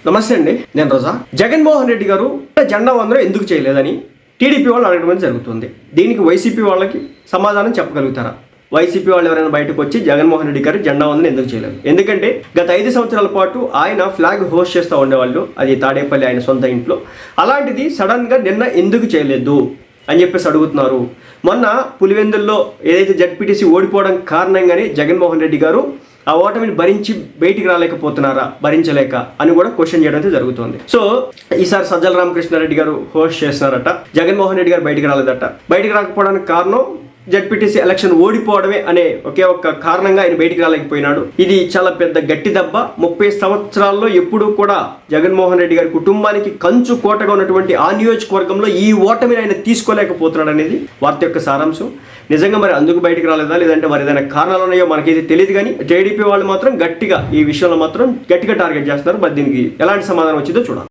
నమస్తే అండి, నేను రోజా. జగన్మోహన్ రెడ్డి గారు జెండా వందనం ఎందుకు చేయలేదని టీడీపీ వాళ్ళు అడగడం జరుగుతుంది. దీనికి వైసీపీ వాళ్ళకి సమాధానం చెప్పగలుగుతారా? వైసీపీ వాళ్ళు ఎవరైనా బయటకు వచ్చి జగన్మోహన్ రెడ్డి గారు జెండా వందనం ఎందుకు చేయలేదు? ఎందుకంటే గత 5 సంవత్సరాల పాటు ఆయన ఫ్లాగ్ హోస్ట్ చేస్తూ ఉండేవాళ్ళు, అది తాడేపల్లి ఆయన సొంత ఇంట్లో. అలాంటిది సడన్గా నిన్న ఎందుకు చేయలేదు అని చెప్పేసి అడుగుతున్నారు. మొన్న పులివెందుల్లో ఏదైతే జడ్పీటీసీ ఓడిపోవడం కారణంగానే జగన్మోహన్ రెడ్డి గారు ఆ ఓటమిని భరించి బయటికి రాలేకపోతున్నారా, భరించలేక అని కూడా క్వశ్చన్ చేయడం అయితే జరుగుతుంది. సో ఈసారి సజ్జల రామకృష్ణారెడ్డి గారు హోస్ట్ చేస్తున్నారట, జగన్మోహన్ రెడ్డి గారు బయటికి రాలేదట. బయటికి రాకపోవడానికి కారణం జడ్పీటీసీ ఎలక్షన్ ఓడిపోవడమే అనే ఒకే ఒక్క కారణంగా ఆయన బయటికి రాలేకపోయినాడు. ఇది చాలా పెద్ద గట్టి దెబ్బ. 30 సంవత్సరాల్లో ఎప్పుడూ కూడా జగన్మోహన్ రెడ్డి గారి కుటుంబానికి కంచు కోటగా ఉన్నటువంటి ఆ నియోజకవర్గంలో ఈ ఓటమిని ఆయన తీసుకోలేకపోతున్నాడు అనేది వార్త యొక్క సారాంశం. నిజంగా మరి అందుకు బయటికి రాలేదా, లేదంటే మరి ఏదైనా కారణాలు ఉన్నాయో మనకైతే తెలియదు. కానీ టీడీపీ వాళ్ళు మాత్రం గట్టిగా ఈ విషయంలో మాత్రం గట్టిగా టార్గెట్ చేస్తున్నారు. మరి దీనికి ఎలాంటి సమాధానం వచ్చిందో చూడాలి.